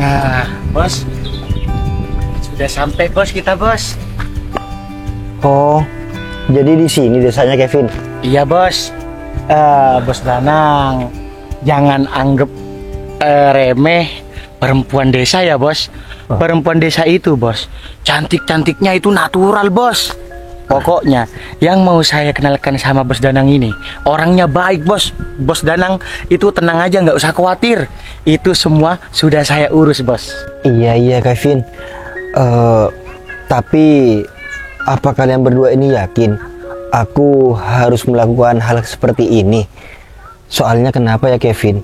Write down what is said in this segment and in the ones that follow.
Nah, bos, sudah sampai bos kita bos. Oh, jadi di sini desanya Kevin. Iya bos. Bos Danang, jangan anggap remeh perempuan desa ya bos. Perempuan desa itu bos, cantik-cantiknya itu natural bos. Pokoknya yang mau saya kenalkan sama Bos Danang ini orangnya baik bos. Bos Danang itu tenang aja, nggak usah khawatir. Itu semua sudah saya urus bos. Iya Kevin. Tapi apa kalian berdua ini yakin aku harus melakukan hal seperti ini? Soalnya kenapa ya Kevin?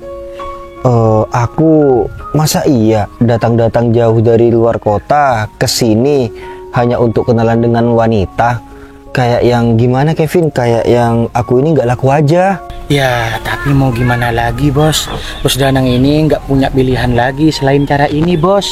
Aku masa iya datang-datang jauh dari luar kota ke sini hanya untuk kenalan dengan wanita? Kayak yang gimana Kevin? Kayak yang aku ini nggak laku aja. Ya, tapi mau gimana lagi bos? Bos Danang ini nggak punya pilihan lagi selain cara ini bos.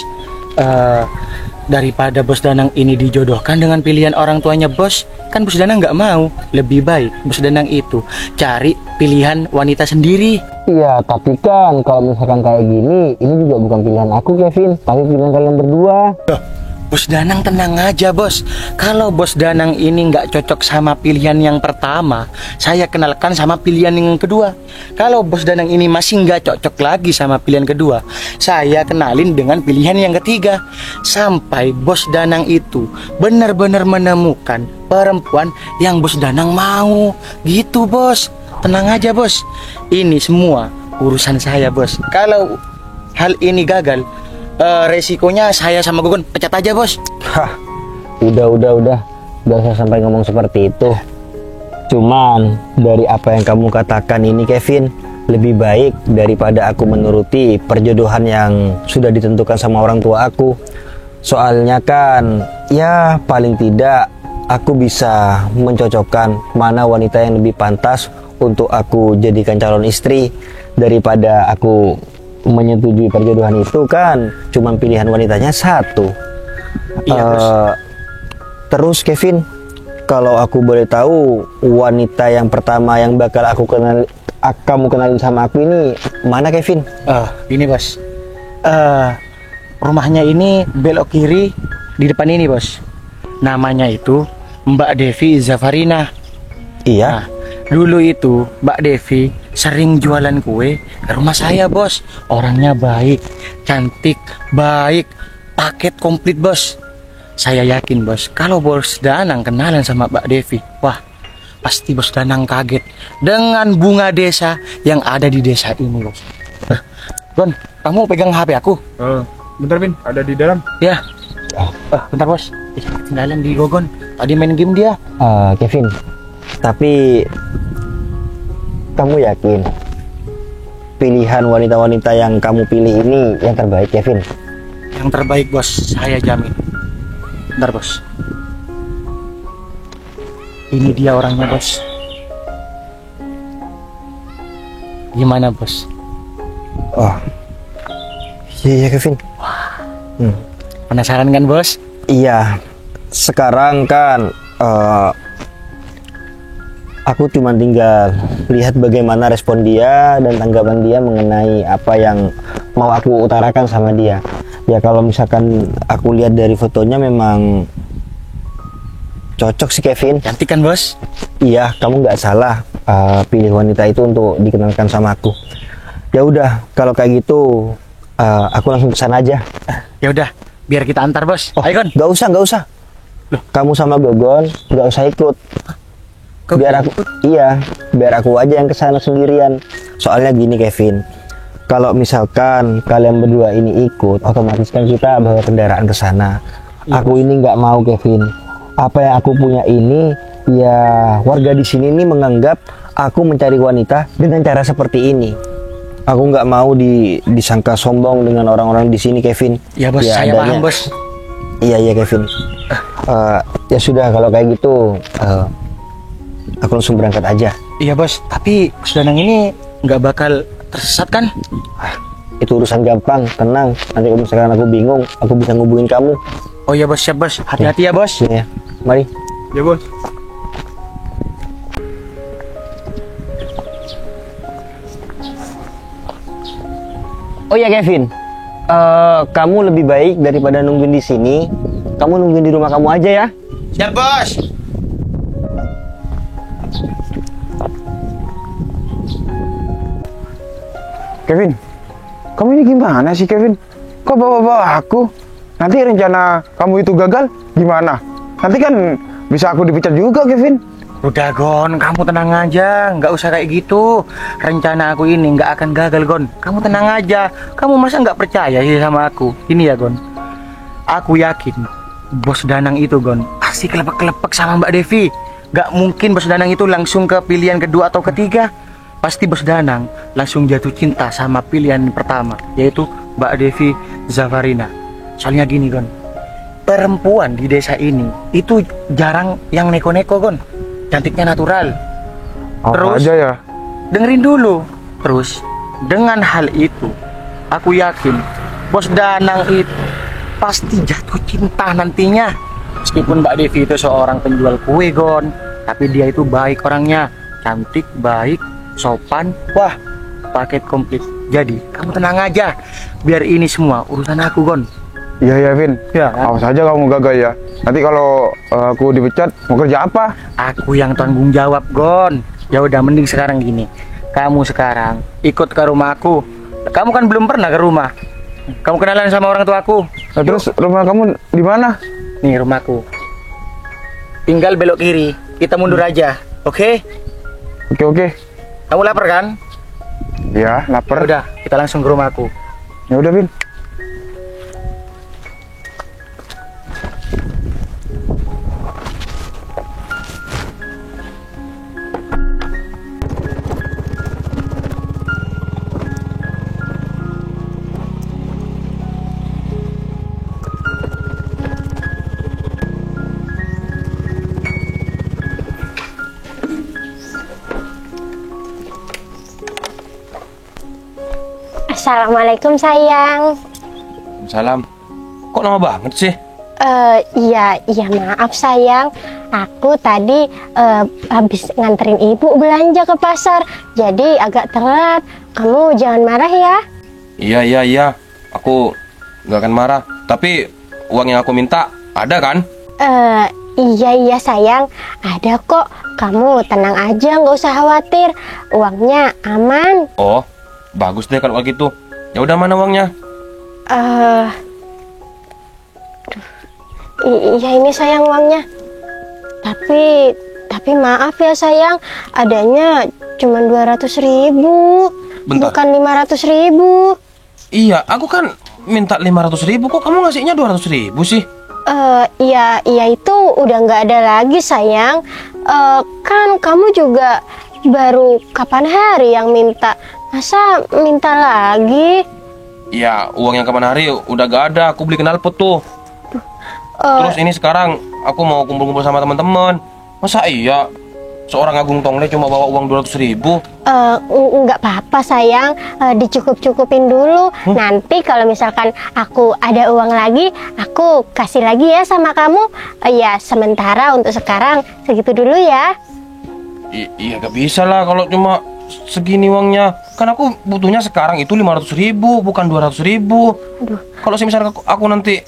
Daripada Bos Danang ini dijodohkan dengan pilihan orang tuanya bos, kan Bos Danang nggak mau. Lebih baik Bos Danang itu cari pilihan wanita sendiri. Iya, tapi kan kalau misalkan kayak gini, ini juga bukan pilihan aku Kevin, tapi pilihan kalian berdua. Bos Danang tenang aja bos. Kalau Bos Danang ini nggak cocok sama pilihan yang pertama, saya kenalkan sama pilihan yang kedua. Kalau Bos Danang ini masih nggak cocok lagi sama pilihan kedua, saya kenalin dengan pilihan yang ketiga. Sampai Bos Danang itu benar-benar menemukan perempuan yang Bos Danang mau. Gitu bos. Tenang aja bos. Ini semua urusan saya bos. Kalau hal ini gagal, resikonya saya sama Gugun pecat aja bos. Hah, udah gak usah sampai ngomong seperti itu. Cuman dari apa yang kamu katakan ini Kevin, lebih baik daripada aku menuruti perjodohan yang sudah ditentukan sama orang tua aku. Soalnya kan ya paling tidak aku bisa mencocokkan mana wanita yang lebih pantas untuk aku jadikan calon istri, daripada aku menyetujui perjodohan itu kan cuman pilihan wanitanya satu. Iya, Terus Kevin, kalau aku boleh tahu wanita yang pertama yang bakal kamu kenalin sama aku ini mana Kevin? Ini bos. Rumahnya ini belok kiri di depan ini bos. Namanya itu Mbak Devi Zafarina. Iya. Nah, dulu itu Mbak Devi sering jualan kue ke rumah saya bos. Orangnya baik, cantik, baik, paket komplit bos. Saya yakin bos, kalau Bos Danang kenalan sama Mbak Devi, wah pasti Bos Danang kaget dengan bunga desa yang ada di desa ini bos. Gon, kamu pegang HP aku? Bentar Bin, ada di dalam. Ya. Bentar bos, ketinggalan di Gogon. Tadi main game dia. Kevin, tapi kamu yakin pilihan wanita-wanita yang kamu pilih ini yang terbaik Kevin? Yang terbaik bos, saya jamin. Bentar bos. Ini dia orangnya bos. Gimana bos? Oh, iya Kevin. Penasaran kan bos? Iya. Sekarang kan aku cuma tinggal lihat bagaimana respon dia dan tanggapan dia mengenai apa yang mau aku utarakan sama dia. Ya kalau misalkan aku lihat dari fotonya memang cocok sih Kevin. Cantik kan bos? Iya, kamu nggak salah pilih wanita itu untuk dikenalkan sama aku. Ya udah, kalau kayak gitu aku langsung kesana aja. Ya udah, biar kita antar bos. Oh, Ayo Gon. nggak usah. Loh? Kamu sama Gogon nggak usah ikut. Biar aku aja yang kesana sendirian. Soalnya gini Kevin, kalau misalkan kalian berdua ini ikut, otomatis kan kita bawa kendaraan ke sana. Iya. Aku ini nggak mau Kevin. Apa yang aku punya ini, ya warga di sini ini menganggap aku mencari wanita dengan cara seperti ini. Aku nggak mau disangka sombong dengan orang-orang di sini Kevin. Ya bos, saya paham bos. Iya Kevin. Ya sudah kalau kayak gitu, aku langsung berangkat aja. Iya bos, tapi Bos Danang ini nggak bakal tersesat kan? Itu urusan gampang, tenang. Nanti kalau misalkan aku bingung, aku bisa ngubungin kamu. Oh iya bos, siap bos. Hati-hati ya bos. Ya, mari. Ya bos. Oh ya Kevin, Kamu lebih baik daripada nungguin di sini. Kamu nungguin di rumah kamu aja ya. Siap, Bos. Kevin, kamu ini gimana sih Kevin? Kok bawa-bawa aku? Nanti rencana kamu itu gagal gimana? Nanti kan bisa aku dipecat juga Kevin. Udah Gon, kamu tenang aja, nggak usah kayak gitu. Rencana aku ini nggak akan gagal Gon. Kamu tenang aja. Kamu masa nggak percaya sih sama aku? Ini ya Gon. Aku yakin Bos Danang itu Gon pasti kelepek-kelepek sama Mbak Devi. Nggak mungkin Bos Danang itu langsung ke pilihan kedua atau ketiga. Pasti Bos Danang langsung jatuh cinta sama pilihan pertama, yaitu Mbak Devi Zavarina. Soalnya gini Gon, perempuan di desa ini itu jarang yang neko-neko Gon. Cantiknya natural. Apa Terus aja ya? dengerin dulu. Terus dengan hal itu aku yakin Bos Danang itu pasti jatuh cinta nantinya. Meskipun Mbak Devi itu seorang penjual kue Gon, tapi dia itu baik orangnya, cantik, baik, sopan. Wah, paket komplit. Jadi kamu tenang aja, biar ini semua urusan aku Gon. Iya ya Vin. Ya. Awas aja kamu gagal ya. Nanti kalau aku dipecat mau kerja apa? Aku yang tanggung jawab Gon. Ya udah, mending sekarang gini, kamu sekarang ikut ke rumah aku. Kamu kan belum pernah ke rumah. Kamu kenalan sama orang tua aku. Nah, terus rumah kamu di mana? Nih rumahku. Tinggal belok kiri. Kita mundur aja. Oke? Oke. Kamu lapar kan? Ya, lapar. Udah, kita langsung ke rumahku. Ya udah Vin. Assalamualaikum sayang. Salam. Kok lama banget sih? Iya maaf sayang. Aku tadi habis nganterin ibu belanja ke pasar, jadi agak telat. Kamu jangan marah ya. Iya. Aku nggak akan marah. Tapi uang yang aku minta ada kan? Iya sayang, ada kok. Kamu tenang aja, nggak usah khawatir. Uangnya aman. Oh, bagus deh kalau gitu. Ya udah, mana uangnya? Iya ini sayang uangnya. Tapi maaf ya sayang, adanya cuma 200.000, Bentar. bukan 500.000. Iya, aku kan minta 500.000. Kok kamu ngasihnya 200.000 sih? Iya itu udah nggak ada lagi sayang. Kan kamu juga baru kapan hari yang minta, masa minta lagi? Iya, uang yang kapan hari udah gak ada. Aku beli knalpot tuh. Terus ini sekarang aku mau kumpul-kumpul sama teman-teman. Masa iya seorang Agung Tongle cuma bawa uang 200.000? Nggak apa-apa sayang, dicukup-cukupin dulu. Nanti kalau misalkan aku ada uang lagi, aku kasih lagi ya sama kamu. Ya sementara untuk sekarang segitu dulu ya. Iya, gak bisa lah kalau cuma segini uangnya. Kan aku butuhnya sekarang itu 500.000, bukan 200.000. Kalau misalnya aku nanti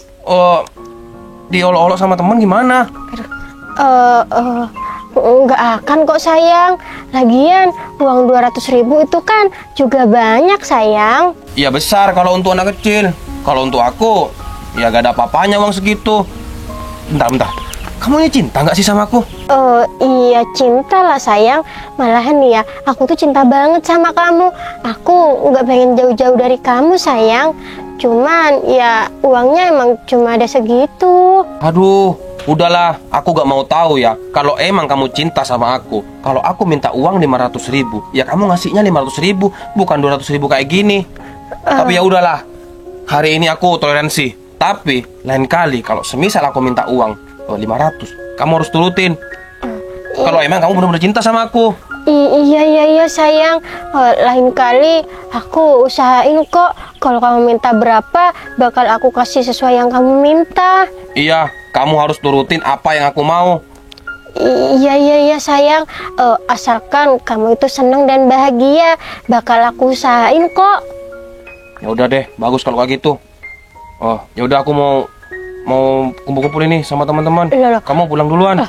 diolok-olok sama temen gimana? Nggak akan kok sayang. Lagian uang 200.000 itu kan juga banyak sayang. Iya besar kalau untuk anak kecil. Kalau untuk aku, ya gak ada apa-apanya uang segitu. Bentar. Kamu ini cinta nggak sih sama aku? Iya cinta lah sayang. Malahan nih ya, aku tuh cinta banget sama kamu. Aku nggak pengen jauh-jauh dari kamu sayang. Cuman ya uangnya emang cuma ada segitu. Aduh, udahlah, aku gak mau tahu ya. Kalau emang kamu cinta sama aku, kalau aku minta uang 500.000, ya kamu ngasihnya 500.000, bukan 200.000 kayak gini. Tapi ya udahlah, hari ini aku toleransi. Tapi lain kali kalau semisal aku minta uang 500, kamu harus turutin. Kalau emang kamu benar-benar cinta sama aku. Iya sayang. Lain kali aku usahain kok. Kalau kamu minta berapa, bakal aku kasih sesuai yang kamu minta. Iya, kamu harus turutin apa yang aku mau. Iya sayang. Asalkan kamu itu senang dan bahagia, bakal aku usahain kok. Ya udah deh, bagus kalau kayak gitu. Oh, ya udah aku mau kumpul-kumpul ini sama teman-teman. Loh. Kamu pulang duluan.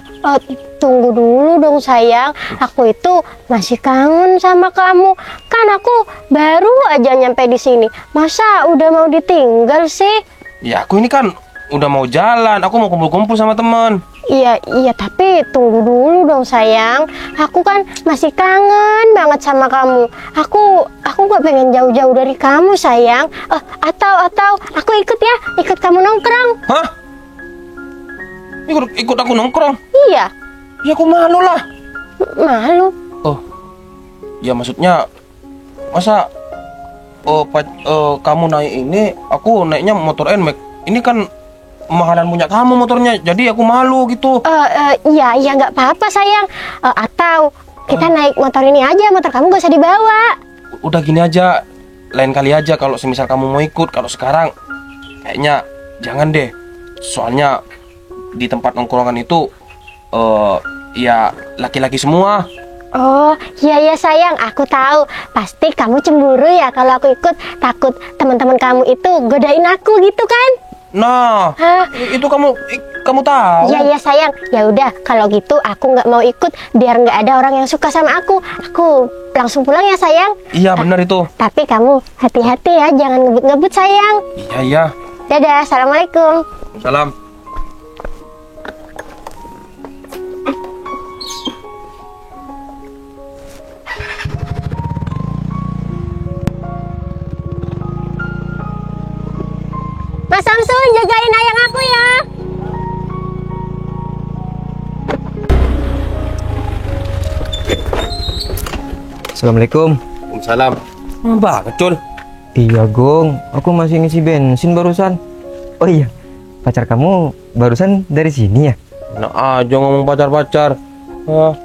Tunggu dulu dong sayang, aku itu masih kangen sama kamu. Kan aku baru aja nyampe di sini. Masa udah mau ditinggal sih? Ya aku ini kan udah mau jalan. Aku mau kumpul-kumpul sama teman. Iya, tapi tunggu dulu dong sayang. Aku kan masih kangen banget sama kamu. Aku gak pengen jauh-jauh dari kamu sayang. Atau aku ikut ya, ikut kamu nongkrong. Hah? Ikut aku nongkrong? Iya, Ya aku malu lah. malu. Oh, ya maksudnya masa kamu naik ini, aku naiknya motor NMAX. Ini kan mahalan punya kamu motornya, jadi aku malu gitu. Iya nggak apa-apa sayang. Atau kita naik motor ini aja, motor kamu gak usah dibawa. Udah gini aja, lain kali aja kalau semisal kamu mau ikut. Kalau sekarang kayaknya jangan deh. Soalnya di tempat nongkrongan itu ya laki-laki semua. Oh iya sayang, aku tahu. Pasti kamu cemburu ya kalau aku ikut. Takut teman-teman kamu itu godain aku gitu kan? Nah, Hah? itu kamu tahu. Iya sayang. Ya udah kalau gitu aku nggak mau ikut biar nggak ada orang yang suka sama aku. Aku langsung pulang ya sayang. Iya benar itu. Tapi kamu hati-hati ya, jangan ngebut-ngebut sayang. Iya. Dadah, assalamualaikum. Salam. Mas Samsul, jagain ayang aku ya. Assalamualaikum. Waalaikumsalam. Banget, Cul. Iya Gong, aku masih ngisi bensin barusan. Oh iya, pacar kamu barusan dari sini ya? Nah aja ngomong pacar-pacar.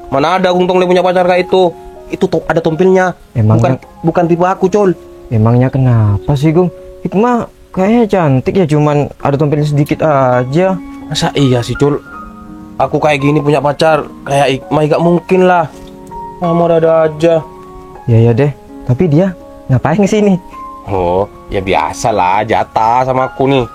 Mana ada Gung Tongli punya pacar kayak itu. Itu ada tompilnya. Emangnya- Bukan tipe aku, Cul. Emangnya kenapa sih Gong? Hikmah kayaknya cantik ya, cuman ada tompelnya sedikit aja. Masa iya sih, Cul? Aku kayak gini punya pacar kayak Hikmah, gak mungkin lah. Kamu ada aja. Ya deh, tapi dia ngapain ke sini? Oh, ya biasa lah, jatah sama aku nih.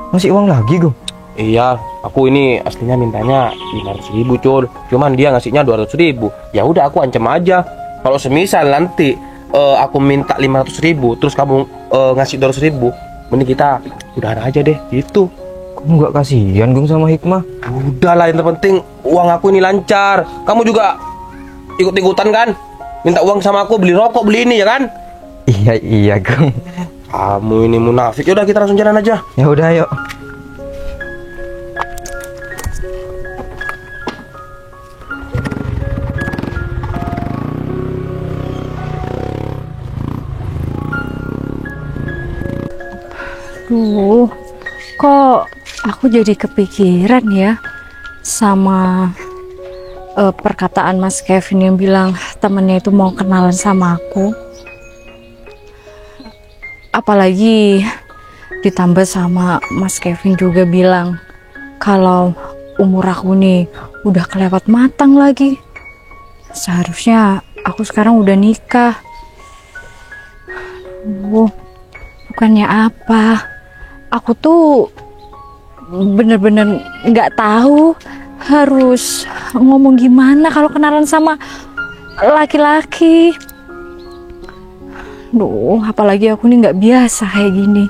Masih uang lagi Gong? Iya, aku ini aslinya mintanya 500.000, Cul. Cuman dia ngasihnya 200.000. Ya udah aku ancam aja. Kalau semisal nanti aku minta 500.000, terus kamu ngasih 200.000, mending kita udahan aja deh, gitu. Kamu nggak kasihan Gong sama Hikmah? Udahlah, yang terpenting uang aku ini lancar. Kamu juga ikut-ikutan kan? Minta uang sama aku, beli rokok, beli ini ya kan? Iya Gong. Kamu ini munafik. Yaudah kita langsung jalan aja. Ya udah yuk. Kok aku jadi kepikiran ya sama perkataan Mas Kevin yang bilang temennya itu mau kenalan sama aku. Apalagi ditambah sama Mas Kevin juga bilang kalau umur aku nih udah kelewat matang lagi. Seharusnya aku sekarang udah nikah. Bukannya apa? Aku tuh bener-bener nggak tahu harus ngomong gimana kalau kenalan sama laki-laki. Apalagi aku nih nggak biasa kayak gini.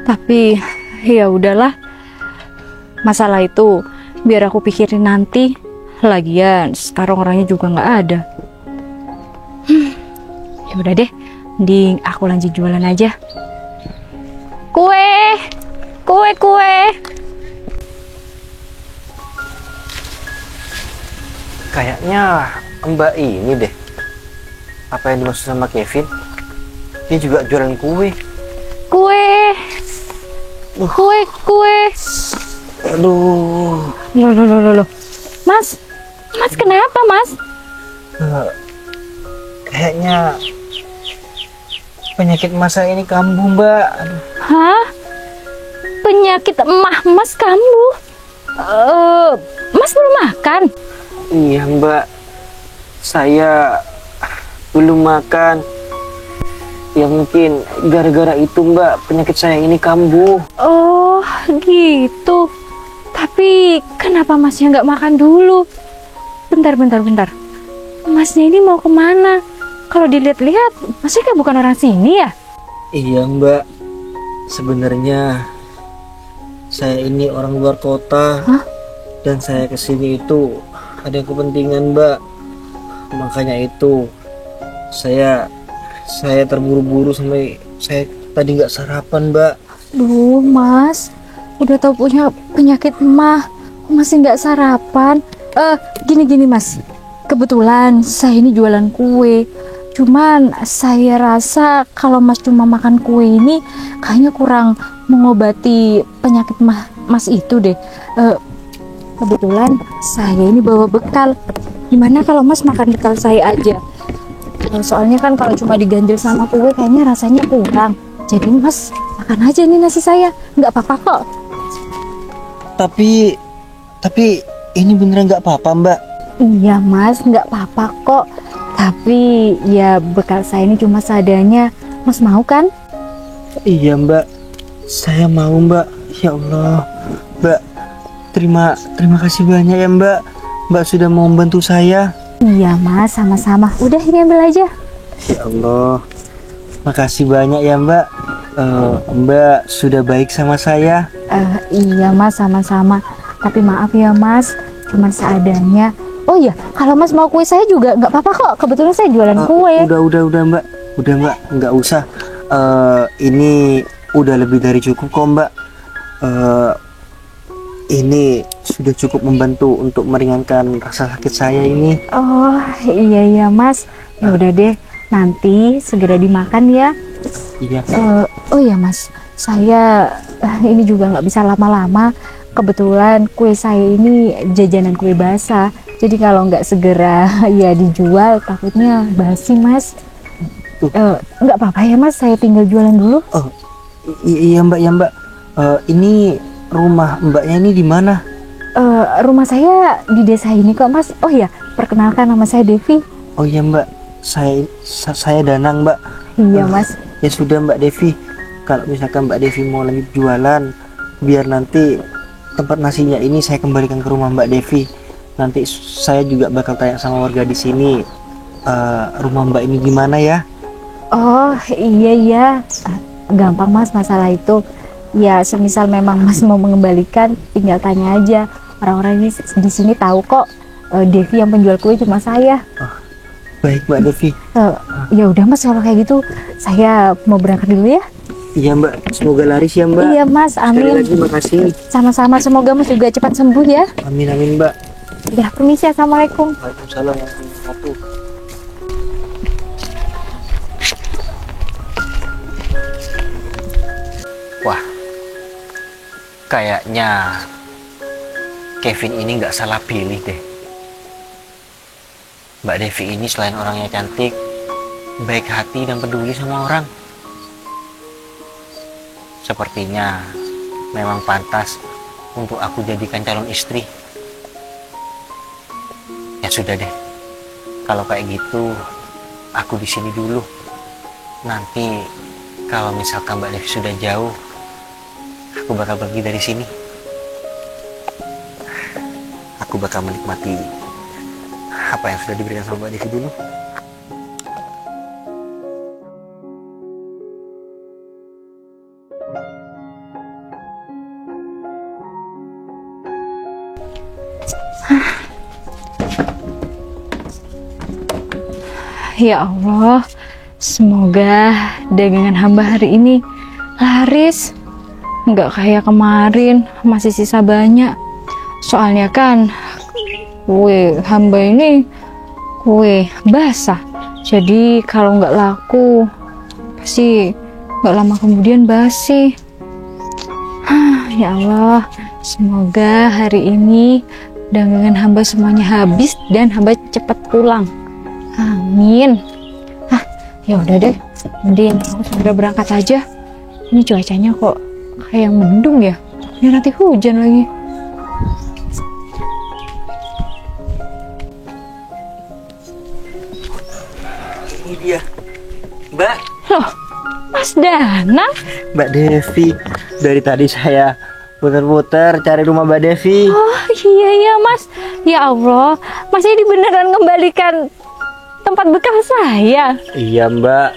Tapi ya udahlah, masalah itu biar aku pikirin nanti. Lagian sekarang orangnya juga nggak ada. Ya udah deh, mending aku lanjut jualan aja. Kue. Kayaknya Mbak ini deh. Apa yang dimaksud sama Kevin? Dia juga jualan kue. Kue. Aduh. Loh. Mas kenapa, Mas? Kayaknya penyakit masa ini kambuh, Mbak. Aduh. Hah? Penyakit Mas kambuh? Mas belum makan? Iya, Mbak. Saya belum makan. Ya mungkin gara-gara itu Mbak penyakit saya ini kambuh. Oh, gitu. Tapi kenapa Masnya nggak makan dulu? Bentar. Masnya ini mau kemana? Kalau dilihat-lihat, Masnya kayak bukan orang sini ya? Iya Mbak, sebenarnya saya ini orang luar kota. Hah? Dan saya kesini itu ada kepentingan Mbak. Makanya itu saya terburu-buru sampai saya tadi nggak sarapan Mbak. Duh, Mas, udah tau punya penyakit mah, masih nggak sarapan? Gini Mas, kebetulan saya ini jualan kue. Cuman saya rasa kalau Mas cuma makan kue ini kayaknya kurang mengobati penyakit Mas itu deh. Kebetulan saya ini bawa bekal. Gimana kalau Mas makan bekal saya aja? Soalnya kan kalau cuma diganjel sama kue kayaknya rasanya kurang. Jadi Mas makan aja nih nasi saya, nggak apa-apa kok. Tapi ini beneran nggak apa-apa Mbak. Iya Mas, nggak apa-apa kok. Tapi ya bekal saya ini cuma seadanya. Mas mau kan? Iya Mbak, saya mau Mbak. Ya Allah Mbak, terima kasih banyak ya Mbak. Mbak sudah mau membantu saya. Iya Mas, sama-sama. Udah ini ambil aja. Ya Allah, makasih banyak ya Mbak. Mbak sudah baik sama saya. Iya Mas, sama-sama. Tapi maaf ya Mas, cuma seadanya. Oh iya, kalau Mas mau kue saya juga nggak apa-apa kok. Kebetulan saya jualan kue. Udah Mbak, nggak usah. Ini udah lebih dari cukup kok Mbak. Ini sudah cukup membantu untuk meringankan rasa sakit saya ini. Oh iya Mas, ya udah deh. Nanti segera dimakan ya. Iya. Oh iya Mas, saya ini juga nggak bisa lama-lama. Kebetulan kue saya ini jajanan kue basah. Jadi kalau nggak segera ya dijual, takutnya basi Mas. Nggak apa-apa ya Mas, saya tinggal jualan dulu. Oh iya Mbak. Ini rumah Mbaknya ini di mana? Rumah saya di desa ini kok Mas. Oh ya, perkenalkan nama saya Devi. Oh iya Mbak, saya Danang Mbak. Iya Mas. Ya sudah Mbak Devi, kalau misalkan Mbak Devi mau lanjut jualan, biar nanti tempat nasinya ini saya kembalikan ke rumah Mbak Devi. Nanti saya juga bakal tanya sama warga di sini, rumah Mbak ini gimana ya? Oh iya, gampang Mas masalah itu. Ya semisal memang Mas mau mengembalikan, tinggal tanya aja. Orang-orang di sini tahu kok. Devi yang penjual kue cuma saya. Baik Mbak Devi. Ya udah Mas, kalau kayak gitu saya mau berangkat dulu ya. Iya Mbak, semoga laris ya Mbak. Iya Mas, amin. Sekali lagi makasih. Sama-sama, semoga Mas juga cepat sembuh ya. Amin Mbak. Udah, permisi, assalamualaikum. Waalaikumsalam warahmatullahi wabarakatuh. Wah, kayaknya Kevin ini nggak salah pilih deh. Mbak Devi ini selain orangnya cantik, baik hati dan peduli sama orang. Sepertinya memang pantas untuk aku jadikan calon istri. Ya sudah deh, kalau kayak gitu aku di sini dulu. Nanti kalau misalkan Mbak Devi sudah jauh, aku bakal pergi dari sini. Aku bakal menikmati apa yang sudah diberikan sama Mbak Devi dulu. Ya Allah, semoga dagangan hamba hari ini laris. Nggak kayak kemarin, masih sisa banyak. Soalnya kan kue hamba ini kue basah. Jadi kalau nggak laku, pasti nggak lama kemudian basi. Ya Allah, semoga hari ini dagangan hamba semuanya habis dan hamba cepat pulang. Amin. Ya udah deh, mending aku segera berangkat aja. Ini cuacanya kok kayak yang mendung ya. Ini nanti hujan lagi. Ini dia, Mbak. Loh, Mas Danang? Mbak Devi, dari tadi saya putar-putar cari rumah Mbak Devi. Oh iya ya Mas. Ya Allah, Mas ini beneran kembalikan tempat bekas saya. Iya Mbak,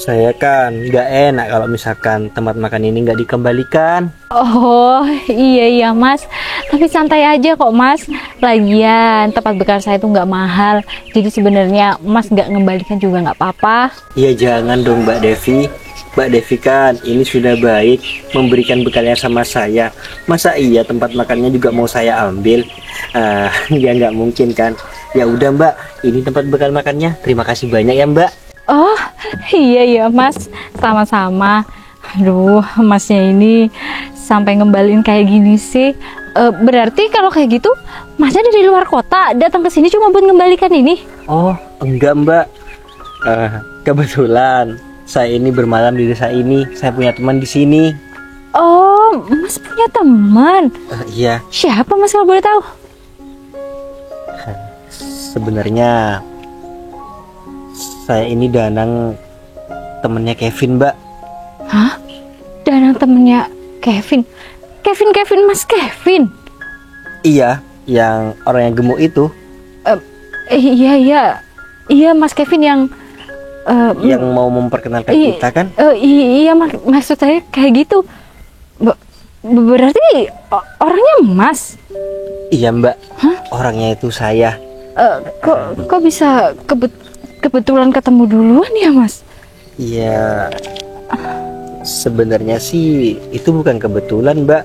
saya kan nggak enak kalau misalkan tempat makan ini nggak dikembalikan. Oh iya Mas, tapi santai aja kok Mas. Lagian tempat bekas saya itu nggak mahal, jadi sebenarnya Mas nggak ngembalikan juga nggak apa-apa. Iya jangan dong Mbak Devi. Mbak Devi kan ini sudah baik memberikan bekalnya sama saya. Masa iya tempat makannya juga mau saya ambil? Ya nggak mungkin kan. Ya udah Mbak, ini tempat bekal makannya. Terima kasih banyak ya Mbak. Oh iya ya Mas, sama-sama. Aduh, Masnya ini sampai ngembalin kayak gini sih. Berarti kalau kayak gitu, Masnya dari luar kota datang ke sini cuma buat ngembalikan ini? Oh enggak Mbak. Kebetulan saya ini bermalam di desa ini. Saya punya teman di sini. Oh, Mas punya teman? Iya. Siapa Mas kalau boleh tahu? Sebenarnya saya ini Danang, temennya Kevin Mbak. Hah? Danang temennya Kevin? Kevin Mas Kevin? Iya, yang orang yang gemuk itu. Iya Mas Kevin yang Yang mau memperkenalkan kita kan? Iya maksud saya kayak gitu. Berarti orangnya Mas? Iya Mbak. Hah? Orangnya itu saya. Kok bisa kebetulan ketemu duluan ya Mas? Iya. Sebenarnya sih itu bukan kebetulan Mbak.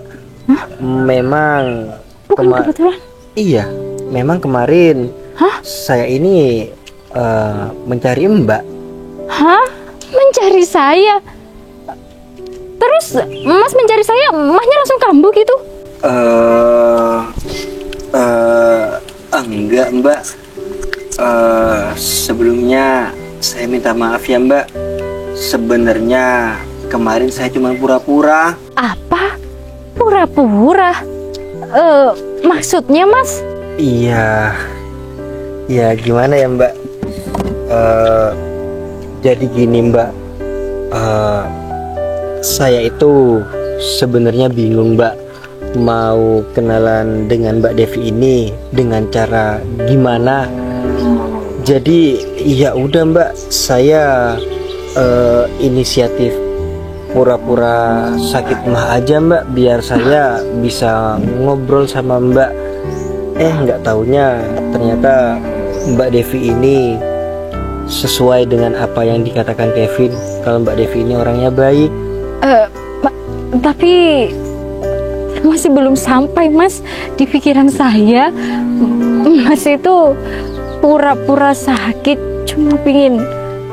Hah? Memang Bukan kebetulan? Iya, memang kemarin Hah? saya ini mencari Mbak. Hah? Mencari saya? Terus Mas mencari saya, Masnya langsung kambuh gitu? Enggak Mbak. Sebelumnya saya minta maaf ya Mbak. Sebenarnya kemarin saya cuma pura-pura. Apa? Pura-pura? Maksudnya Mas? Iya. Ya gimana ya Mbak? Jadi gini Mbak. Saya itu sebenarnya bingung Mbak, mau kenalan dengan Mbak Devi ini dengan cara gimana. Jadi ya udah Mbak, saya inisiatif pura-pura sakit mah aja Mbak, biar saya bisa ngobrol sama Mbak. Nggak taunya ternyata Mbak Devi ini sesuai dengan apa yang dikatakan Kevin, kalau Mbak Devi ini orangnya baik. Tapi masih belum sampai Mas di pikiran saya. Mas itu pura-pura sakit cuma pingin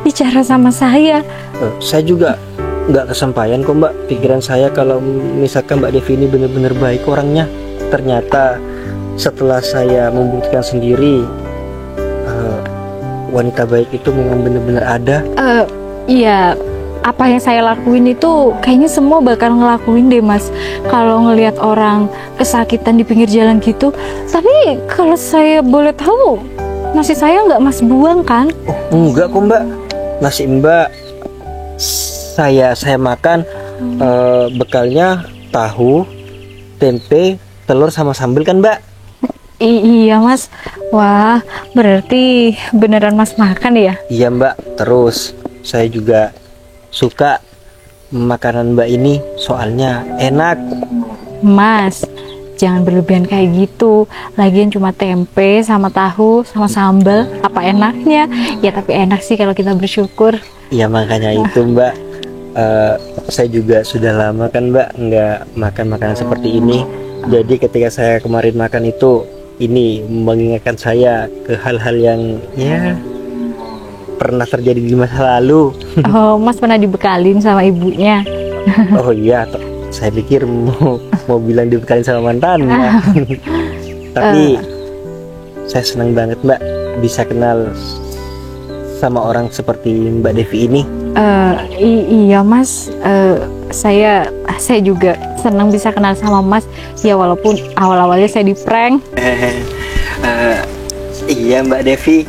bicara sama saya. Saya juga nggak kesampaian kok Mbak, pikiran saya kalau misalkan Mbak Devi ini benar-benar baik orangnya. Ternyata setelah saya membuktikan sendiri, wanita baik itu memang benar-benar ada. Iya, apa yang saya lakuin itu kayaknya semua bakal ngelakuin deh Mas. Kalau ngelihat orang kesakitan di pinggir jalan gitu. Tapi kalau saya boleh tahu, nasi saya nggak Mas buang kan? Oh enggak kok Mbak, nasi Mbak saya makan bekalnya tahu, tempe, telur sama sambal kan Mbak? Iya Mas. Wah, berarti beneran Mas makan ya? Iya Mbak. Terus saya juga suka makanan Mbak ini, soalnya enak. Mas, jangan berlebihan kayak gitu. Lagian cuma tempe sama tahu sama sambal, apa enaknya? Ya tapi enak sih kalau kita bersyukur. Ya makanya itu Mbak, saya juga sudah lama kan Mbak nggak makan makanan seperti ini. Jadi ketika saya kemarin makan itu, ini mengingatkan saya ke hal-hal yang ya pernah terjadi di masa lalu. Oh, Mas pernah dibekalin sama ibunya? Oh iya, saya pikir mau bilang dibekalin sama mantannya. Tapi saya senang banget Mbak bisa kenal sama orang seperti Mbak Devi ini. Iya Mas, saya juga senang bisa kenal sama Mas. Ya walaupun awal-awalnya saya di prank. Iya Mbak Devi,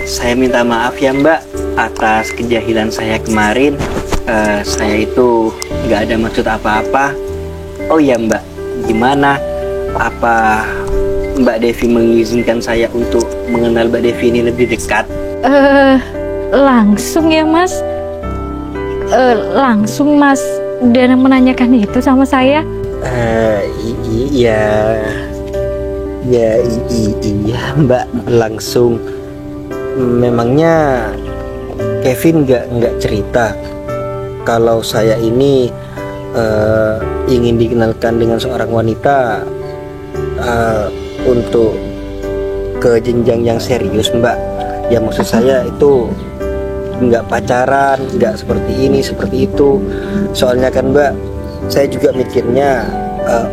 saya minta maaf ya Mbak atas kejahilan saya kemarin. Saya itu nggak ada maksud apa-apa. Oh ya Mbak, gimana? Apa Mbak Devi mengizinkan saya untuk mengenal Mbak Devi ini lebih dekat? Langsung ya Mas. Langsung Mas Danang menanyakan itu sama saya. Iya, iya Mbak, langsung. Memangnya Kevin nggak cerita kalau saya ini ingin dikenalkan dengan seorang wanita untuk ke jenjang yang serius Mbak. Ya maksud saya itu nggak pacaran, nggak seperti ini seperti itu. Soalnya kan Mbak, saya juga mikirnya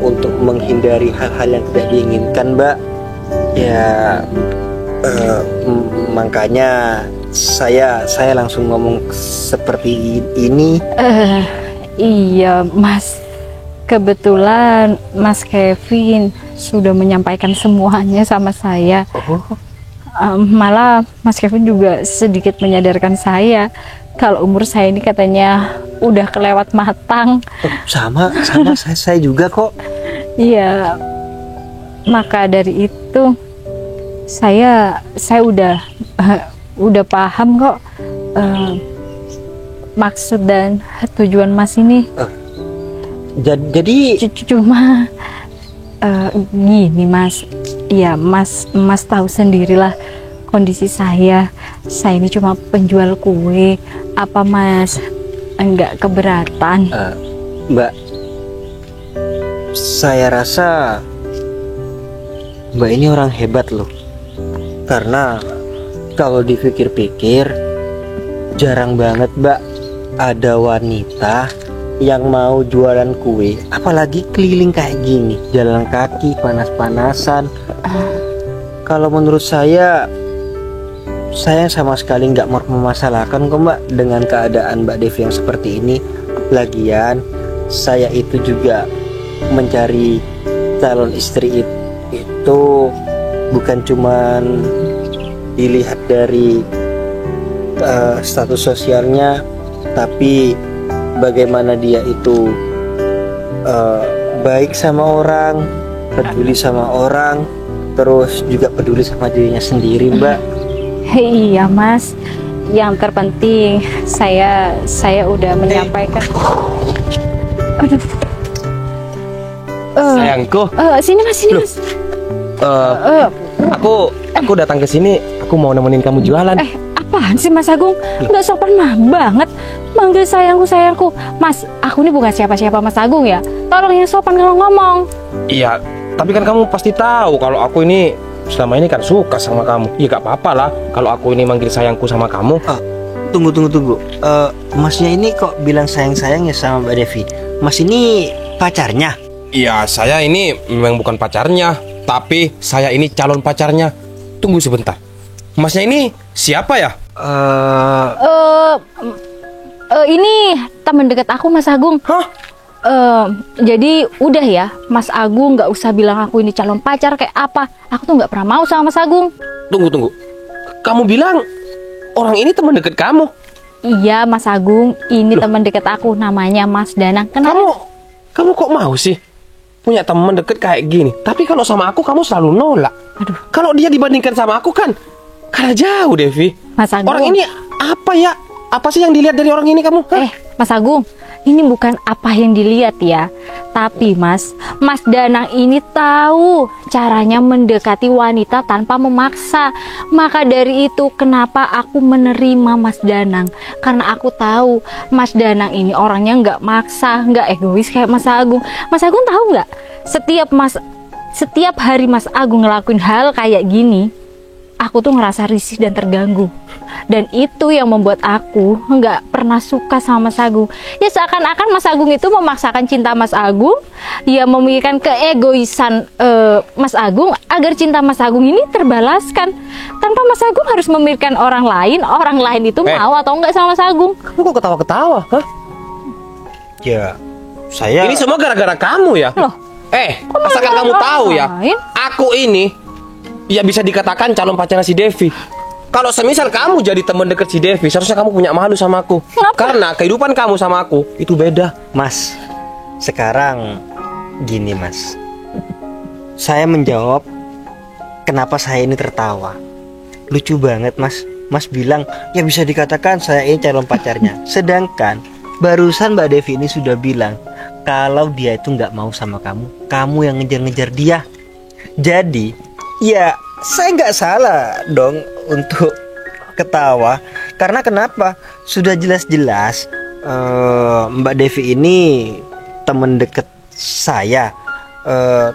untuk menghindari hal-hal yang tidak diinginkan Mbak. Ya makanya saya langsung ngomong seperti ini. Iya Mas, kebetulan Mas Kevin sudah menyampaikan semuanya sama saya. Malah Mas Kevin juga sedikit menyadarkan saya kalau umur saya ini katanya udah kelewat matang. Sama saya juga kok. Iya, maka dari itu saya udah paham kok maksud dan tujuan Mas ini. Jadi Cuma gini Mas, ya Mas tahu sendirilah kondisi saya ini cuma penjual kue. Apa Mas enggak keberatan? Mbak, saya rasa Mbak ini orang hebat loh. Karena kalau dipikir-pikir, jarang banget Mbak ada wanita yang mau jualan kue, apalagi keliling kayak gini, jalan kaki panas-panasan. Kalau menurut saya sama sekali nggak mau memasalahkan kok Mbak dengan keadaan Mbak Devi yang seperti ini. Lagian saya itu juga mencari calon istri itu bukan cuman dilihat dari status sosialnya, tapi bagaimana dia itu baik sama orang, peduli sama orang, terus juga peduli sama dirinya sendiri Mbak. Iya Mas, yang terpenting saya udah menyampaikan. Aduh. Sayangku, Sini Mas, sini Mas. aku datang ke sini, aku mau nemenin kamu jualan. Apaan sih Mas Agung? Nggak sopan banget manggil sayangku. Mas, aku ini bukan siapa-siapa Mas Agung ya. Tolong yang sopan kalau ngomong. Iya, tapi kan kamu pasti tahu kalau aku ini selama ini kan suka sama kamu. Iya gak apa-apa lah kalau aku ini manggil sayangku sama kamu. Tunggu. Masnya ini kok bilang sayang-sayangnya sama Mbak Devi? Mas ini pacarnya? Iya, saya ini memang bukan pacarnya, tapi saya ini calon pacarnya. Tunggu sebentar. Masnya ini siapa ya? Ini teman dekat aku Mas Agung. Hah? Jadi udah ya, Mas Agung nggak usah bilang aku ini calon pacar kayak apa. Aku tuh nggak pernah mau sama Mas Agung. Tunggu. Kamu bilang orang ini teman dekat kamu? Iya Mas Agung, ini teman dekat aku namanya Mas Danang. Kenapa? Kamu kok mau sih punya teman deket kayak gini? Tapi kalau sama aku kamu selalu nolak. Aduh. Kalau dia dibandingkan sama aku kan kalah jauh, Devi. Mas Agung. Orang ini apa ya? Apa sih yang dilihat dari orang ini kamu? Mas Agung, ini bukan apa yang dilihat ya. Tapi Mas Danang ini tahu caranya mendekati wanita tanpa memaksa. Maka dari itu kenapa aku menerima Mas Danang. Karena aku tahu Mas Danang ini orangnya nggak maksa, nggak egois kayak Mas Agung. Mas Agung tahu nggak? Setiap hari Mas Agung ngelakuin hal kayak gini, aku tuh ngerasa risih dan terganggu. Dan itu yang membuat aku nggak pernah suka sama Mas Agung. Ya seakan-akan Mas Agung itu memaksakan cinta Mas Agung, ya memikirkan keegoisan Mas Agung agar cinta Mas Agung ini terbalaskan. Tanpa Mas Agung harus memikirkan orang lain itu mau atau enggak sama Mas Agung. Kamu kok ketawa-ketawa? Hah? Ya, saya... Ini semua gara-gara kamu ya? Loh, asalkan kamu tahu ya, lain? aku ini ya bisa dikatakan calon pacarnya si Devi. Kalau semisal kamu jadi teman dekat si Devi, seharusnya kamu punya malu sama aku. Kenapa? Karena kehidupan kamu sama aku itu beda. Mas, sekarang gini Mas, saya menjawab kenapa saya ini tertawa. Lucu banget Mas. Mas bilang ya bisa dikatakan saya ini calon pacarnya. Sedangkan barusan Mbak Devi ini sudah bilang kalau dia itu nggak mau sama kamu, kamu yang ngejar-ngejar dia. Jadi ya saya nggak salah dong untuk ketawa. Karena kenapa? Sudah jelas-jelas Mbak Devi ini temen deket saya.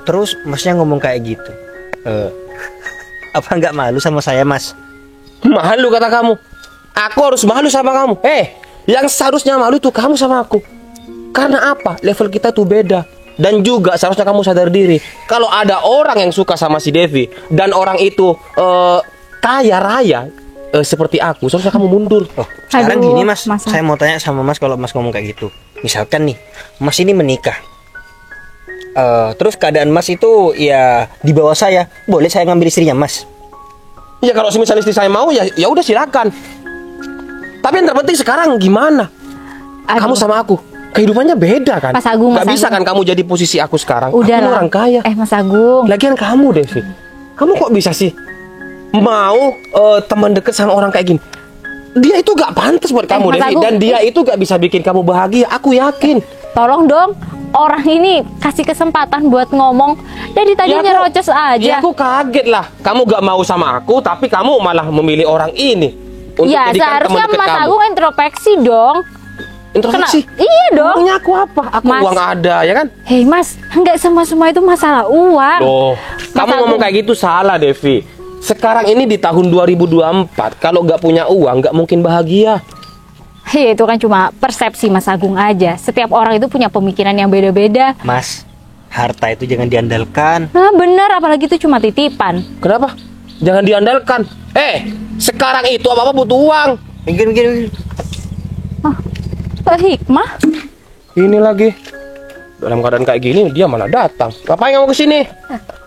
Terus masnya ngomong kayak gitu. Apa nggak malu sama saya Mas? Malu kata kamu. Aku harus malu sama kamu. Yang seharusnya malu itu kamu sama aku. Karena apa? Level kita tuh beda. Dan juga seharusnya kamu sadar diri. Kalau ada orang yang suka sama si Devi dan orang itu kaya raya seperti aku, seharusnya kamu mundur. Sekarang Aduh, gini Mas, Mas. saya mau tanya sama Mas kalau Mas ngomong kayak gitu. Misalkan nih, Mas ini menikah. Terus keadaan Mas itu ya di bawah saya, boleh saya ngambil istrinya Mas? Ya kalau semisal istri saya mau ya udah silakan. Tapi yang terpenting sekarang gimana? Aduh. Kamu sama aku kehidupannya beda kan? Mas Agung, Gak Mas bisa Agung. kan kamu jadi posisi aku sekarang. Udah Aku lah. orang kaya. Mas Agung. Lagian kamu Devi, kamu kok bisa sih mau teman deket sama orang kayak gini? Dia itu gak pantas buat kamu Mas Devi. Agung. Dan dia itu gak bisa bikin kamu bahagia. Aku yakin. Tolong dong, orang ini kasih kesempatan buat ngomong. Dari tadi Ya, aku- nyerocos aja. Ya aku kaget lah. Kamu gak mau sama aku, tapi kamu malah memilih orang ini untuk Ya, jadikan seharusnya teman dekat Mas kamu. Agung introspeksi dong. Introspeksi. Iya dong. Emangnya aku apa? Aku Mas. uang ada ya kan? Hei Mas, nggak semua itu masalah uang. Loh, kamu Agung. ngomong kayak gitu salah Devi. Sekarang ini di tahun 2024, kalau nggak punya uang nggak mungkin bahagia. Hei, itu kan cuma persepsi Mas Agung aja. Setiap orang itu punya pemikiran yang beda-beda. Mas, harta itu jangan diandalkan. Nah bener, apalagi itu cuma titipan. Kenapa? Jangan diandalkan. Sekarang itu apa-apa butuh uang. Minggir. Hikmah? Ini lagi. Dalam keadaan kayak gini dia malah datang. Ngapain kamu kesini?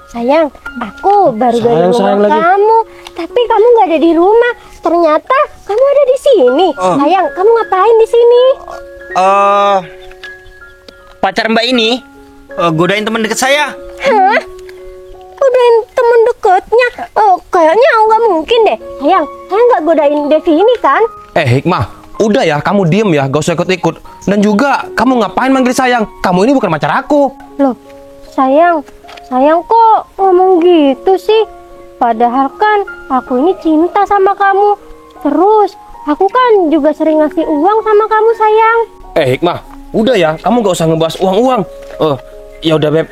Sayang, aku baru dari Sayang rumah lagi. kamu. Tapi kamu nggak ada di rumah. Ternyata kamu ada di sini. Oh. Sayang, kamu ngapain di sini? Pacar Mbak ini godain teman dekat saya. Hah? Godain temen deketnya? Oh, kayaknya nggak mungkin deh. Sayang nggak godain Devi ini kan? Hikmah, udah ya kamu diem ya, gak usah ikut-ikut. Dan juga kamu ngapain manggil sayang? Kamu ini bukan pacar aku. Loh, sayang kok ngomong gitu sih? Padahal kan aku ini cinta sama kamu. Terus aku kan juga sering ngasih uang sama kamu sayang. Hikmah, udah ya, kamu gak usah ngebahas uang-uang. Ya udah Beb,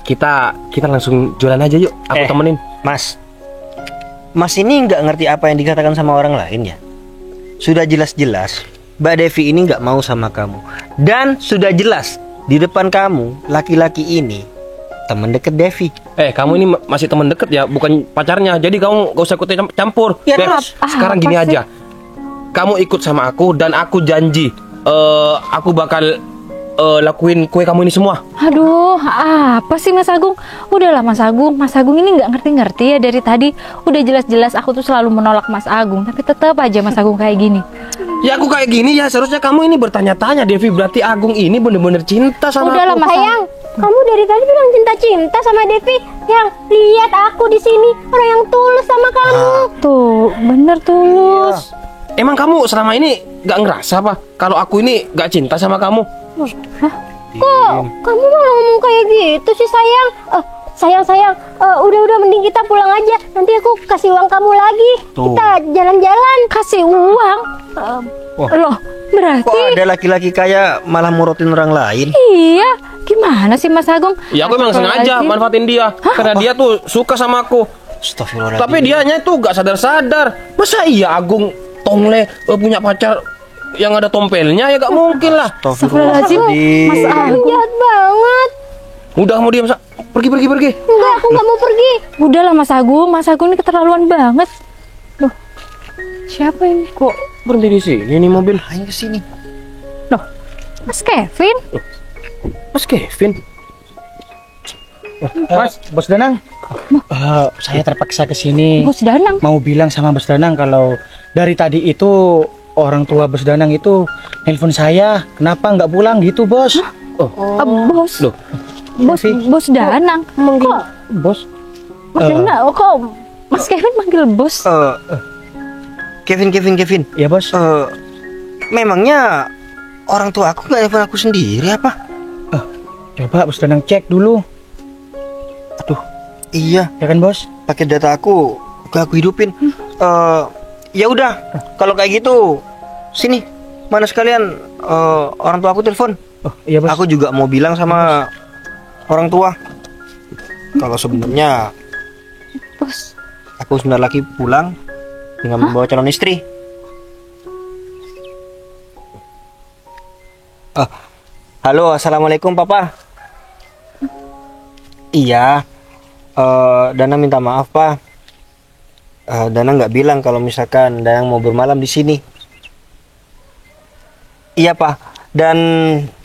kita langsung jualan aja yuk. Aku temenin. Mas ini nggak ngerti apa yang dikatakan sama orang lain ya. Sudah jelas-jelas Mbak Devi ini nggak mau sama kamu. Dan sudah jelas di depan kamu laki-laki ini teman deket Devi. Kamu ini masih teman deket ya, bukan pacarnya. Jadi kamu gak usah ikut campur. Ya, Beb, kenapa? sekarang Apa gini sih? aja. Kamu ikut sama aku dan aku janji aku bakal lakuin kue kamu ini semua. Aduh, apa sih Mas Agung? Udahlah Mas Agung ini nggak ngerti-ngerti ya dari tadi. Udah jelas-jelas aku tuh selalu menolak Mas Agung, tapi tetap aja Mas Agung kayak gini. Ya aku kayak gini ya, seharusnya kamu ini bertanya-tanya Devi, berarti Agung ini bener-bener cinta sama Udahlah, aku. Mas. Sayang, kamu dari tadi bilang cinta-cinta sama Devi. Yang lihat aku di sini orang yang tulus sama kamu. Tuh, bener tulus. Emang kamu selama ini gak ngerasa apa kalau aku ini gak cinta sama kamu? Kok kamu malah ngomong kayak gitu sih sayang? Sayang, udah mending kita pulang aja. Nanti aku kasih uang kamu lagi. Tuh. Kita jalan-jalan. Kasih uang? Wah. Loh, berarti Kok ada laki-laki kaya malah morotin orang lain? iya. Gimana sih Mas Agung? Ya aku emang sengaja Astagfirullahaladzim. manfaatin dia karena dia tuh suka sama aku. Astagfirullahaladzim. Tapi dianya tuh gak sadar-sadar. Masa iya Agung tongle punya pacar yang ada tompelnya? Ya gak mungkin lah. Astagfirullahaladzim, Mas Agung. Jahat banget. Udah kamu diam, pergi. Enggak, aku nggak mau pergi. Udahlah Mas Agung ini keterlaluan banget. Loh, siapa ini? Kok berhenti di sini nih mobil? Ayo ke sini. Loh, Mas Kevin? Mas Kevin. Bos Danang. Saya terpaksa ke sini. Bos Danang. Mau bilang sama Bos Danang kalau dari tadi itu orang tua Bos Danang itu nelpon saya, kenapa nggak pulang gitu, Bos? Bos. Loh, Bos Danang. Kok Bos? Mas Danang? Kok Mas Kevin manggil bos? Kevin. Ya, Bos. Memangnya orang tua aku nggak nelfon aku sendiri apa? Coba Bos Danang cek dulu. Aduh, iya. Ya kan, Bos? Pakai data aku hidupin. Ya udah, kalau kayak gitu, sini, mana sekalian orang tua aku telepon. Oh, iya, Bos. Aku juga mau bilang sama orang tua kalau sebenarnya Bos. aku sebentar lagi pulang dengan membawa calon istri. Halo, assalamualaikum papa. Iya, Dana minta maaf pak. Dana nggak bilang kalau misalkan Dana mau bermalam di sini. Iya pak. Dan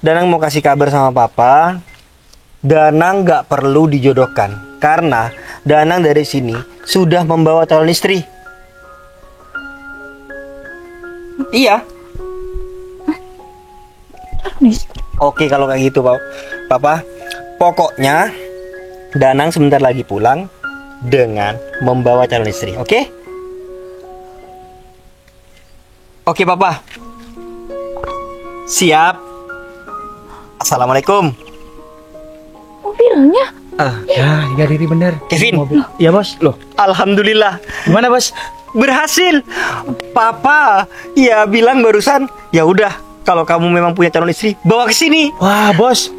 Dana mau kasih kabar sama papa. Dana nggak perlu dijodohkan karena Dana dari sini sudah membawa calon istri. Iya. Oke kalau kayak gitu papa. Pokoknya Danang sebentar lagi pulang dengan membawa calon istri, oke? Oke papa. Siap. Assalamualaikum. Mobilnya? Ya, iya Riri bener. Kevin. Ya, Bos. Loh, Alhamdulillah. gimana, Bos? Berhasil. Papa ya bilang barusan, ya udah kalau kamu memang punya calon istri, bawa ke sini. Wah, Bos.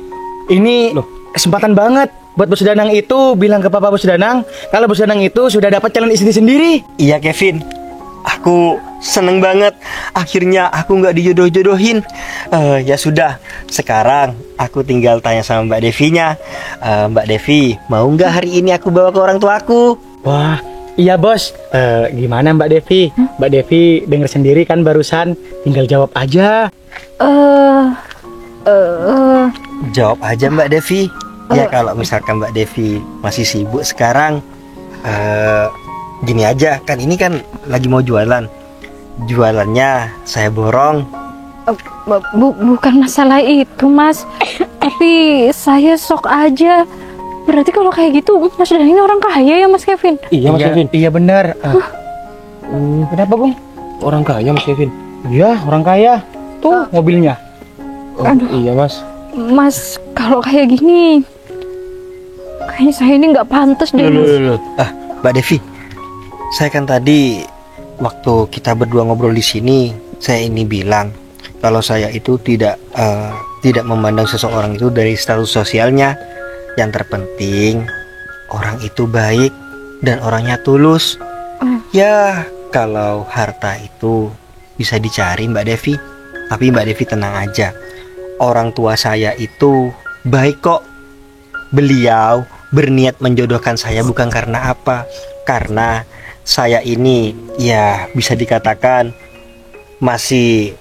Ini kesempatan banget buat Bos Danang itu bilang ke Papa Bos Danang kalau Bos Danang itu sudah dapat calon istri sendiri. Iya Kevin, aku seneng banget. Akhirnya aku nggak dijodoh-jodohin. Ya sudah, sekarang aku tinggal tanya sama Mbak Devinya. Mbak Devi, mau nggak hari ini aku bawa ke orang tuaku? Wah, iya Bos. Gimana Mbak Devi? Mbak Devi denger sendiri kan barusan, tinggal jawab aja. Jawab aja Mbak Devi. Ya kalau misalkan Mbak Devi masih sibuk sekarang, gini aja, kan ini kan lagi mau jualan. Jualannya saya borong. Bukan masalah itu mas. Tapi saya sok aja. Berarti kalau kayak gitu Mas Danang ini orang kaya ya Mas Kevin? Iya Mas Kevin. Iya benar. Kenapa, Bung? Orang kaya Mas Kevin. Iya, orang kaya. Tuh mobilnya. Iya Mas. Mas kalau kayak gini kayaknya saya ini nggak pantas deh Mas. Mbak Devi, saya kan tadi waktu kita berdua ngobrol di sini, saya ini bilang kalau saya itu tidak memandang seseorang itu dari status sosialnya. Yang terpenting orang itu baik dan orangnya tulus. Ya kalau harta itu bisa dicari Mbak Devi, tapi Mbak Devi tenang aja. Orang tua saya itu baik kok. Beliau berniat menjodohkan saya bukan karena apa, karena saya ini ya bisa dikatakan masih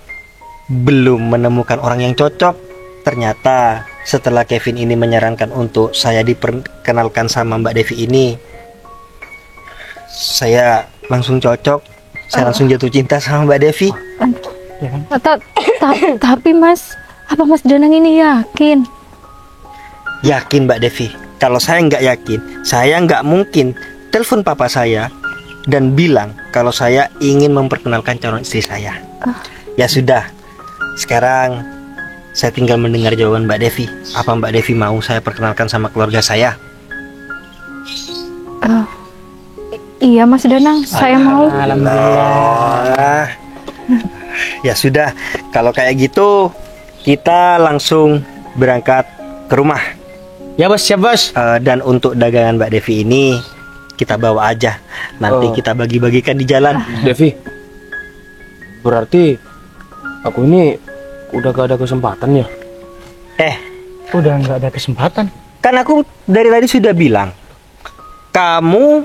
belum menemukan orang yang cocok. Ternyata setelah Kevin ini menyarankan untuk saya diperkenalkan sama Mbak Devi ini, saya langsung cocok. Saya langsung jatuh cinta sama Mbak Devi. Tapi Mas, apa Mas Danang ini yakin? Yakin Mbak Devi. Kalau saya nggak yakin, saya nggak mungkin telepon papa saya dan bilang kalau saya ingin memperkenalkan calon istri saya. Ya sudah, sekarang saya tinggal mendengar jawaban Mbak Devi. Apa Mbak Devi mau saya perkenalkan sama keluarga saya? Iya Mas Danang, saya mau. Alhamdulillah. Ya sudah, kalau kayak gitu kita langsung berangkat ke rumah. Ya Bos, siap Bos. Dan untuk dagangan Mbak Devi ini kita bawa aja. Nanti kita bagi-bagikan di jalan. Devi, berarti aku ini udah gak ada kesempatan ya? Udah nggak ada kesempatan. Kan aku dari tadi sudah bilang, kamu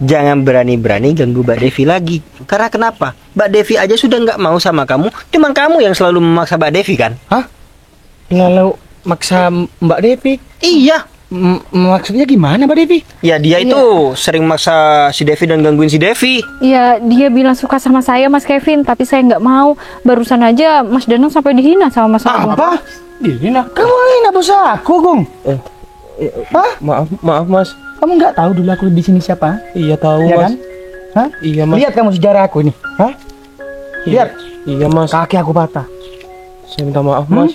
jangan berani-berani ganggu Mbak Devi lagi. Karena kenapa? Mbak Devi aja sudah nggak mau sama kamu. Cuman kamu yang selalu memaksa Mbak Devi kan? Hah? Lalu maksa Mbak Devi? Iya, Maksudnya gimana, Mbak Devi? Ya dia itu sering maksa si Devi dan gangguin si Devi. Ya, dia bilang suka sama saya, Mas Kevin, tapi saya nggak mau. Barusan aja Mas Danang sampai dihina sama Mas Agung. Apa? Dihina? Kamu hina bos aku, Gung. Hah? Maaf Mas. Kamu nggak tahu dulu aku di sini siapa? Iya tahu Iya Mas. kan? Hah? Iya Mas. Lihat kamu sejarah aku ini. Hah? Lihat, Iya Mas. kaki aku patah. Saya minta maaf Mas.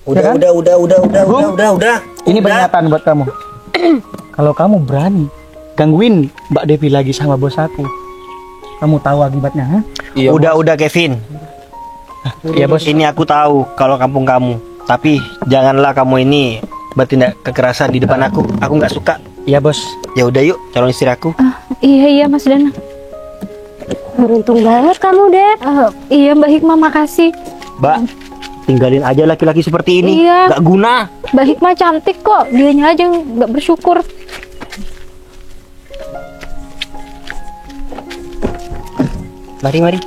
Udah, kan? udah. Ini peringatan buat kamu. Kalau kamu berani gangguin Mbak Devi lagi sama bos aku, kamu tahu akibatnya, ha? Iya. Udah Kevin. Iya bos. Ini aku tahu kalau kampung kamu. Tapi janganlah kamu ini bertindak kekerasan di depan aku. Aku nggak suka. Iya bos. Ya udah yuk, calon istri aku. Iya Mas Danang. Beruntung banget kamu, Dep. Iya Mbak Hikmah, makasih. Mbak, tinggalin aja laki-laki seperti ini. Iya. Nggak guna. Mbak Hikmah cantik kok, dianya aja nggak bersyukur. Mari.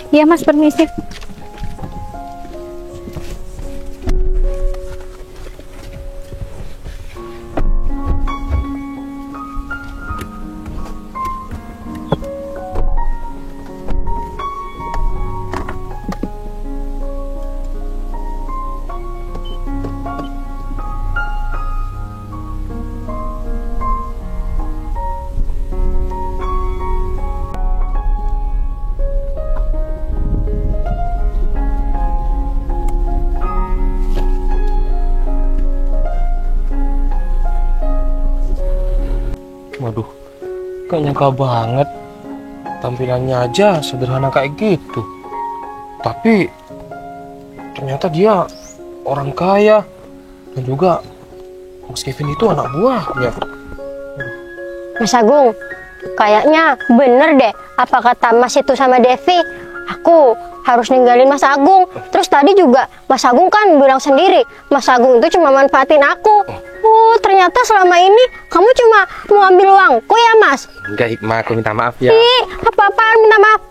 Iya Mas, permisi. Waduh, gak nyangka banget. Tampilannya aja sederhana kayak gitu. Tapi ternyata dia orang kaya. Dan juga Mas Kevin itu anak buahnya. Mas Agung, kayaknya bener deh apa kata Mas itu sama Devi. Aku harus ninggalin Mas Agung. Terus tadi juga Mas Agung kan bilang sendiri, Mas Agung itu cuma manfaatin aku. Oh, ternyata selama ini kamu cuma mau ambil uangku ya, Mas? Enggak, Hikmah, aku minta maaf ya. Ih, apa-apaan minta maaf.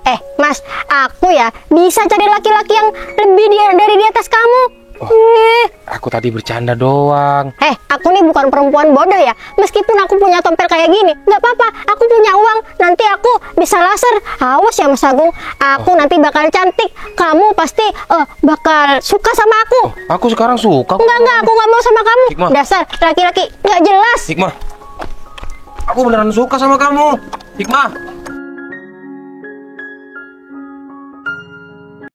Mas, aku ya bisa cari laki-laki yang lebih dari di atas kamu. Aku tadi bercanda doang. Aku nih bukan perempuan bodoh ya. Meskipun aku punya tompel kayak gini, nggak apa-apa. Aku punya uang, nanti aku bisa laser. Awas ya Mas Agung, aku nanti bakal cantik. Kamu pasti bakal suka sama aku. Aku sekarang suka. Enggak, aku nggak mau sama kamu. Hikmah. Dasar laki-laki nggak jelas. Hikmah, aku beneran suka sama kamu. Hikmah.